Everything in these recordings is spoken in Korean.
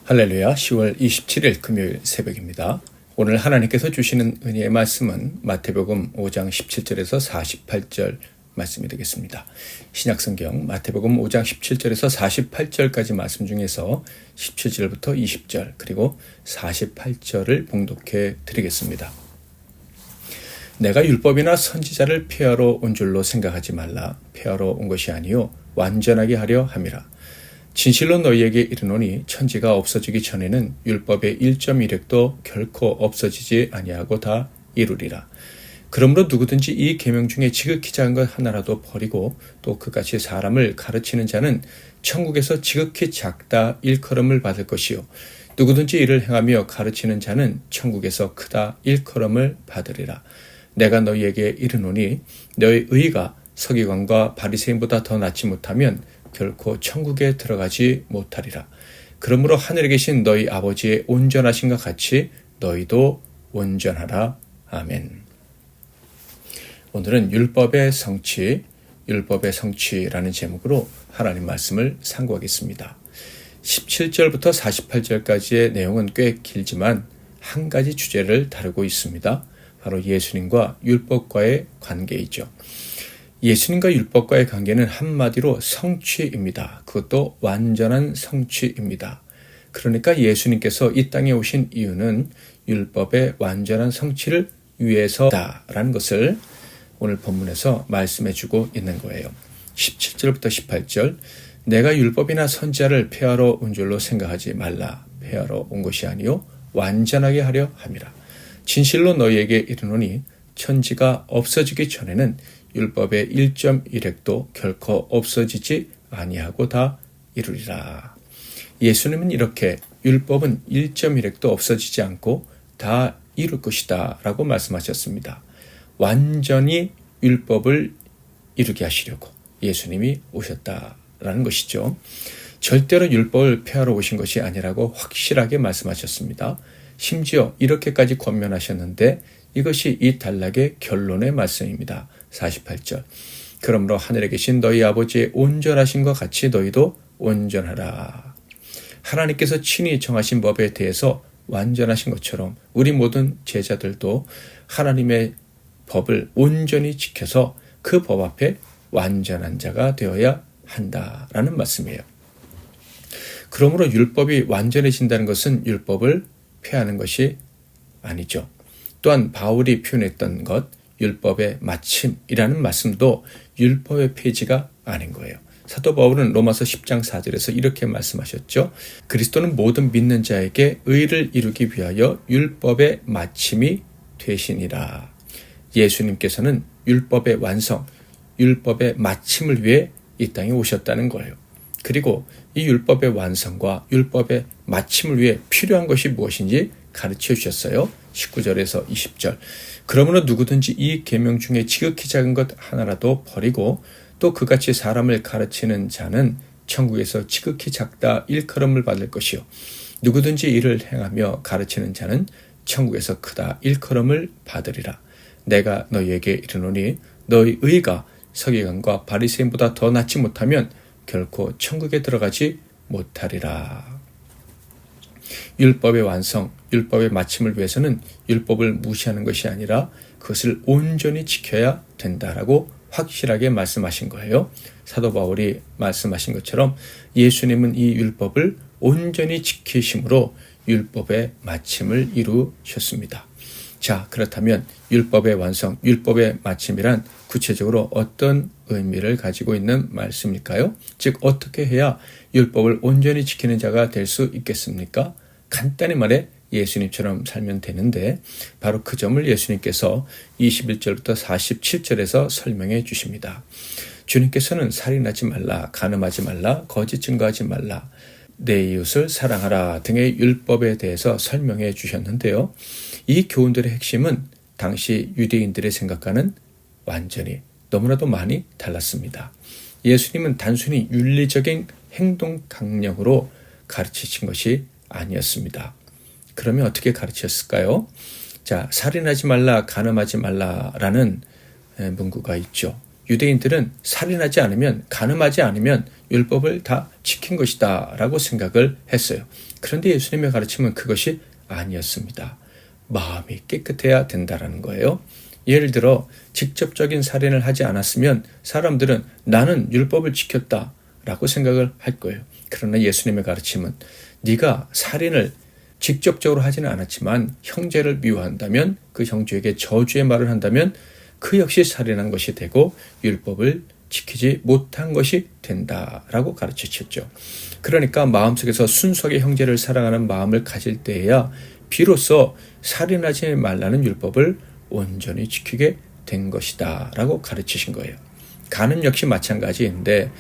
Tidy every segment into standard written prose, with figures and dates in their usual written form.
할렐루야, 10월 27일 금요일 새벽입니다. 오늘 하나님께서 주시는 은혜의 말씀은 마태복음 5장 17절에서 48절 말씀이 되겠습니다. 신약성경 마태복음 5장 17절에서 48절까지 말씀 중에서 17절부터 20절 그리고 48절을 봉독해 드리겠습니다. 내가 율법이나 선지자를 폐하러 온 줄로 생각하지 말라. 폐하러 온 것이 아니요 완전하게 하려 함이라. 진실로 너희에게 이르노니 천지가 없어지기 전에는 율법의 1.1획도 결코 없어지지 아니하고 다 이루리라. 그러므로 누구든지 이 계명 중에 지극히 작은 것 하나라도 버리고 또 그같이 사람을 가르치는 자는 천국에서 지극히 작다 일컬음을 받을 것이요 누구든지 이를 행하며 가르치는 자는 천국에서 크다 일컬음을 받으리라. 내가 너희에게 이르노니 너희 의가 서기관과 바리새인보다 더 낫지 못하면 결코 천국에 들어가지 못하리라. 그러므로 하늘에 계신 너희 아버지의 온전하신 것 같이 너희도 온전하라. 아멘. 오늘은 율법의 성취라는 제목으로 하나님 말씀을 상고하겠습니다. 17절부터 48절까지의 내용은 꽤 길지만 한 가지 주제를 다루고 있습니다. 바로 예수님과 율법과의 관계이죠. 예수님과 율법과의 관계는 한마디로 성취입니다. 그것도 완전한 성취입니다. 그러니까 예수님께서 이 땅에 오신 이유는 율법의 완전한 성취를 위해서다라는 것을 오늘 본문에서 말씀해 주고 있는 거예요. 17절부터 18절 내가 율법이나 선지자를 폐하러 온 줄로 생각하지 말라. 폐하러 온 것이 아니요 완전하게 하려 함이라. 진실로 너희에게 이르노니 천지가 없어지기 전에는 율법의 1.1획도 결코 없어지지 아니하고 다 이루리라. 예수님은 이렇게 율법은 1.1획도 없어지지 않고 다 이룰 것이다 라고 말씀하셨습니다. 완전히 율법을 이루게 하시려고 예수님이 오셨다라는 것이죠. 절대로 율법을 폐하러 오신 것이 아니라고 확실하게 말씀하셨습니다. 심지어 이렇게까지 권면하셨는데 이것이 이 단락의 결론의 말씀입니다. 48절 그러므로 하늘에 계신 너희 아버지의 온전하신 것 같이 너희도 온전하라. 하나님께서 친히 정하신 법에 대해서 완전하신 것처럼 우리 모든 제자들도 하나님의 법을 온전히 지켜서 그 법 앞에 완전한 자가 되어야 한다라는 말씀이에요. 그러므로 율법이 완전해진다는 것은 율법을 폐하는 것이 아니죠. 또한 바울이 표현했던 것 율법의 마침이라는 말씀도 율법의 폐지가 아닌 거예요. 사도 바울은 로마서 10장 4절에서 이렇게 말씀하셨죠. 그리스도는 모든 믿는 자에게 의를 이루기 위하여 율법의 마침이 되시니라. 예수님께서는 율법의 완성, 율법의 마침을 위해 이 땅에 오셨다는 거예요. 그리고 이 율법의 완성과 율법의 마침을 위해 필요한 것이 무엇인지 가르쳐 주셨어요. 19절에서 20절 그러므로 누구든지 이 계명 중에 지극히 작은 것 하나라도 버리고 또 그같이 사람을 가르치는 자는 천국에서 지극히 작다 일컬음을 받을 것이요 누구든지 이를 행하며 가르치는 자는 천국에서 크다 일컬음을 받으리라. 내가 너희에게 이르노니 너희 의가 서기관과 바리새인보다 더 낫지 못하면 결코 천국에 들어가지 못하리라. 율법의 완성, 율법의 마침을 위해서는 율법을 무시하는 것이 아니라 그것을 온전히 지켜야 된다라고 확실하게 말씀하신 거예요. 사도 바울이 말씀하신 것처럼 예수님은 이 율법을 온전히 지키심으로 율법의 마침을 이루셨습니다. 자, 그렇다면 율법의 완성, 율법의 마침이란 구체적으로 어떤 의미를 가지고 있는 말씀일까요? 즉 어떻게 해야 율법을 온전히 지키는 자가 될 수 있겠습니까? 간단히 말해 예수님처럼 살면 되는데 바로 그 점을 예수님께서 21절부터 47절에서 설명해 주십니다. 주님께서는 살인하지 말라, 간음하지 말라, 거짓 증거하지 말라, 내 이웃을 사랑하라 등의 율법에 대해서 설명해 주셨는데요. 이 교훈들의 핵심은 당시 유대인들의 생각과는 완전히 너무나도 많이 달랐습니다. 예수님은 단순히 윤리적인 행동 강령으로 가르치신 것이 아니었습니다. 그러면 어떻게 가르치셨을까요? 자, 살인하지 말라, 간음하지 말라라는 문구가 있죠. 유대인들은 살인하지 않으면, 간음하지 않으면 율법을 다 지킨 것이다 라고 생각을 했어요. 그런데 예수님의 가르침은 그것이 아니었습니다. 마음이 깨끗해야 된다라는 거예요. 예를 들어 직접적인 살인을 하지 않았으면 사람들은 나는 율법을 지켰다 라고 생각을 할 거예요. 그러나 예수님의 가르침은 네가 살인을 직접적으로 하지는 않았지만 형제를 미워한다면, 그 형제에게 저주의 말을 한다면 그 역시 살인한 것이 되고 율법을 지키지 못한 것이 된다라고 가르치셨죠. 그러니까 마음속에서 순수하게 형제를 사랑하는 마음을 가질 때에야 비로소 살인하지 말라는 율법을 온전히 지키게 된 것이다 라고 가르치신 거예요. 간음 역시 마찬가지인데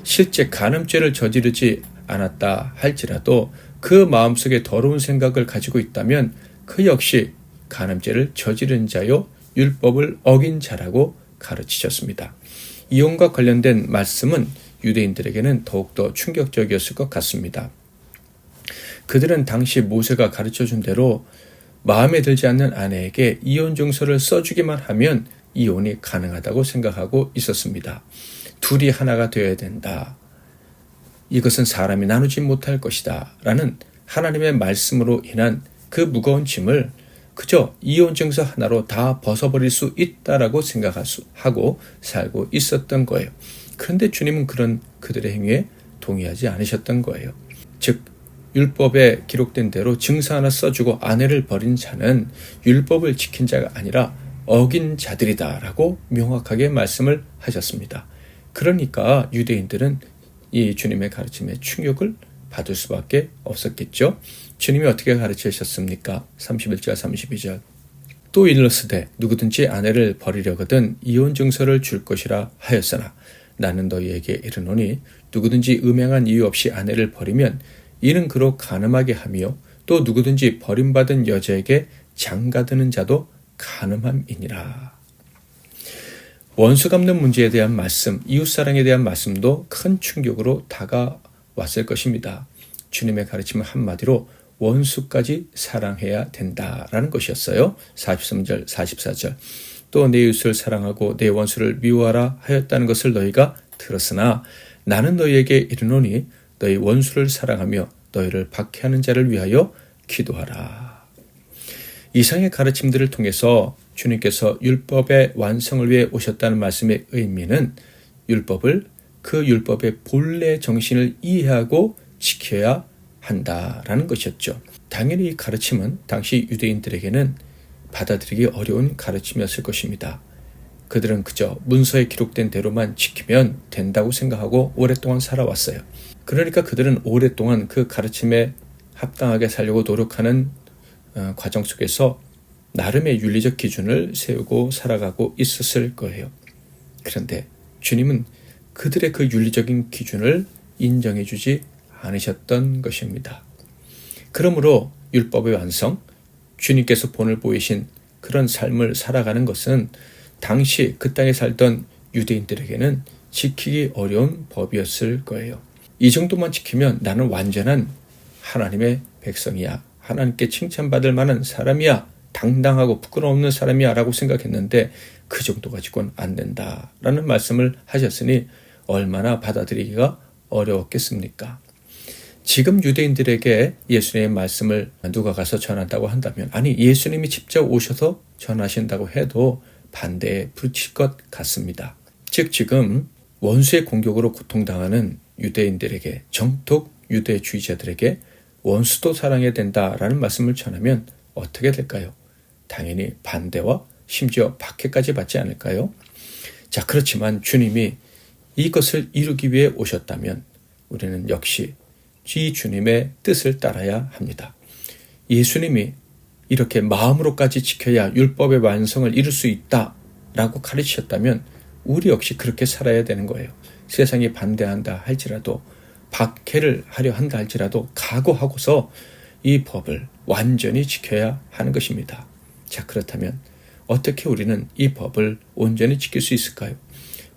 실제 간음죄를 저지르지 않았다 할지라도 그 마음속에 더러운 생각을 가지고 있다면 그 역시 간음죄를 저지른 자요 율법을 어긴 자라고 가르치셨습니다. 이혼과 관련된 말씀은 유대인들에게는 더욱더 충격적이었을 것 같습니다. 그들은 당시 모세가 가르쳐준 대로 마음에 들지 않는 아내에게 이혼 증서를 써주기만 하면 이혼이 가능하다고 생각하고 있었습니다. 둘이 하나가 되어야 된다. 이것은 사람이 나누지 못할 것이다 라는 하나님의 말씀으로 인한 그 무거운 짐을 그저 이혼 증서 하나로 다 벗어버릴 수 있다라고 생각하고 살고 있었던 거예요. 그런데 주님은 그런 그들의 행위에 동의하지 않으셨던 거예요. 즉 율법에 기록된 대로 증서 하나 써주고 아내를 버린 자는 율법을 지킨 자가 아니라 어긴 자들이다라고 명확하게 말씀을 하셨습니다. 그러니까 유대인들은 이 주님의 가르침에 충격을 받을 수밖에 없었겠죠. 주님이 어떻게 가르치셨습니까? 31절 32절 또 일러스되 누구든지 아내를 버리려거든 이혼 증서를 줄 것이라 하였으나 나는 너희에게 이르노니 누구든지 음행한 이유 없이 아내를 버리면 이는 그로 간음하게 하며 또 누구든지 버림받은 여자에게 장가드는 자도 간음함이니라. 원수 갚는 문제에 대한 말씀, 이웃사랑에 대한 말씀도 큰 충격으로 다가왔을 것입니다. 주님의 가르침은 한마디로 원수까지 사랑해야 된다라는 것이었어요. 43절, 44절 또 내 이웃을 사랑하고 내 원수를 미워하라 하였다는 것을 너희가 들었으나 나는 너희에게 이르노니 너희 원수를 사랑하며 너희를 박해하는 자를 위하여 기도하라. 이상의 가르침들을 통해서 주님께서 율법의 완성을 위해 오셨다는 말씀의 의미는 율법을 그 율법의 본래 정신을 이해하고 지켜야 한다라는 것이었죠. 당연히 이 가르침은 당시 유대인들에게는 받아들이기 어려운 가르침이었을 것입니다. 그들은 그저 문서에 기록된 대로만 지키면 된다고 생각하고 오랫동안 살아왔어요. 그러니까 그들은 오랫동안 그 가르침에 합당하게 살려고 노력하는 과정 속에서 나름의 윤리적 기준을 세우고 살아가고 있었을 거예요. 그런데 주님은 그들의 그 윤리적인 기준을 인정해 주지 않으셨던 것입니다. 그러므로 율법의 완성, 주님께서 본을 보이신 그런 삶을 살아가는 것은 당시 그 땅에 살던 유대인들에게는 지키기 어려운 법이었을 거예요. 이 정도만 지키면 나는 완전한 하나님의 백성이야. 하나님께 칭찬받을 만한 사람이야. 당당하고 부끄러움 없는 사람이야 라고 생각했는데 그 정도 가지고는 안 된다라는 말씀을 하셨으니 얼마나 받아들이기가 어려웠겠습니까? 지금 유대인들에게 예수님의 말씀을 누가 가서 전한다고 한다면, 아니 예수님이 직접 오셔서 전하신다고 해도 반대에 부딪힐 것 같습니다. 즉 지금 원수의 공격으로 고통당하는 유대인들에게, 정통 유대주의자들에게 원수도 사랑해야 된다라는 말씀을 전하면 어떻게 될까요? 당연히 반대와 심지어 박해까지 받지 않을까요? 자, 그렇지만 주님이 이것을 이루기 위해 오셨다면 우리는 역시 이 주님의 뜻을 따라야 합니다. 예수님이 이렇게 마음으로까지 지켜야 율법의 완성을 이룰 수 있다라고 가르치셨다면 우리 역시 그렇게 살아야 되는 거예요. 세상이 반대한다 할지라도, 박해를 하려 한다 할지라도 각오하고서 이 법을 완전히 지켜야 하는 것입니다. 자, 그렇다면 어떻게 우리는 이 법을 온전히 지킬 수 있을까요?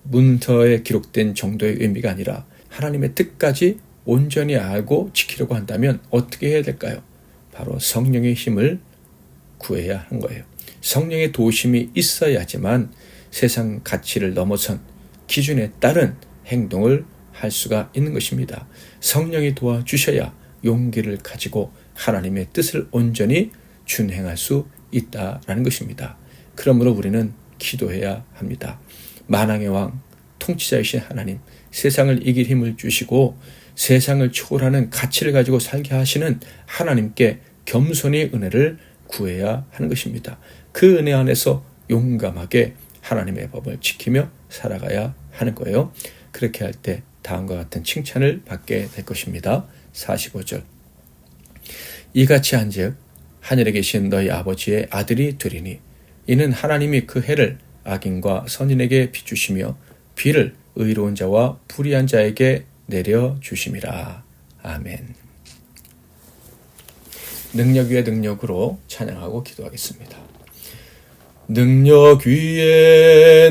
문서에 기록된 정도의 의미가 아니라 하나님의 뜻까지 온전히 알고 지키려고 한다면 어떻게 해야 될까요? 바로 성령의 힘을 구해야 하는 거예요. 성령의 도우심이 있어야지만 세상 가치를 넘어선 기준에 따른 행동을 할 수가 있는 것입니다. 성령이 도와주셔야 용기를 가지고 하나님의 뜻을 온전히 준행할 수 있다라는 것입니다. 그러므로 우리는 기도해야 합니다. 만왕의 왕, 통치자이신 하나님, 세상을 이길 힘을 주시고 세상을 초월하는 가치를 가지고 살게 하시는 하나님께 겸손히 은혜를 구해야 하는 것입니다. 그 은혜 안에서 용감하게 하나님의 법을 지키며 살아가야 하는 거예요. 그렇게 할 때 다음과 같은 칭찬을 받게 될 것입니다. 45절. 이같이 한즉 하늘에 계신 너희 아버지의 아들이 되리니 이는 하나님이 그 해를 악인과 선인에게 비추시며 비를 의로운 자와 불의한 자에게 내려주심이라. 아멘. 능력 위에 능력으로 찬양하고 기도하겠습니다. 능력 위에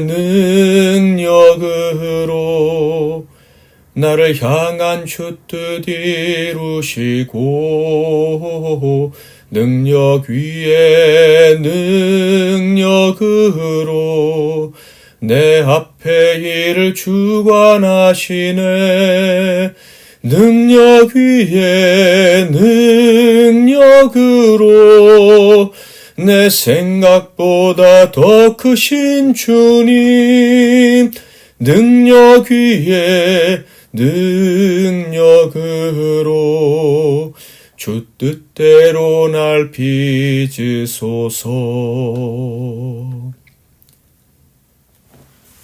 능력으로 나를 향한 주 뜻 이루시고 능력 위에 능력으로 내 앞에 일을 주관하시네. 능력 위에 능력으로 내 생각보다 더 크신 주님, 능력 위에 능력으로 주 뜻대로 날 빚으소서.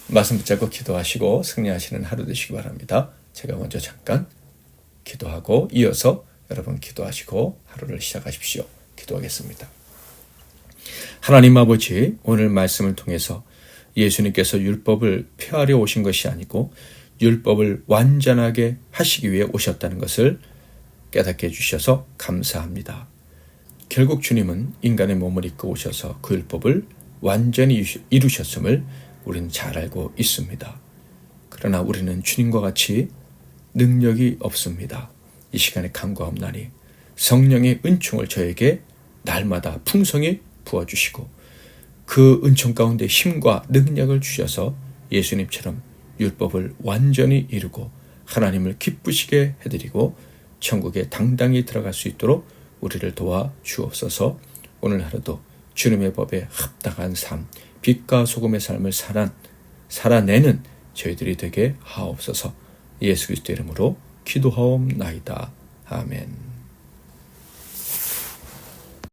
말씀 붙잡고 기도하시고 승리하시는 하루 되시기 바랍니다. 제가 먼저 잠깐 기도하고 이어서 여러분 기도하시고 하루를 시작하십시오. 기도하겠습니다. 하나님 아버지, 오늘 말씀을 통해서 예수님께서 율법을 폐하려 오신 것이 아니고 율법을 완전하게 하시기 위해 오셨다는 것을 깨닫게 해주셔서 감사합니다. 결국 주님은 인간의 몸을 입고 오셔서 그 율법을 완전히 이루셨음을 우리는 잘 알고 있습니다. 그러나 우리는 주님과 같이 능력이 없습니다. 이 시간에 간구하옵나니 성령의 은총을 저에게 날마다 풍성히 부어주시고 그 은총 가운데 힘과 능력을 주셔서 예수님처럼 율법을 완전히 이루고 하나님을 기쁘시게 해드리고 천국에 당당히 들어갈 수 있도록 우리를 도와 주옵소서. 오늘 하루도 주님의 법에 합당한 삶, 빛과 소금의 삶을 살아내는 저희들이 되게 하옵소서. 예수 그리스도 이름으로 기도하옵나이다. 아멘.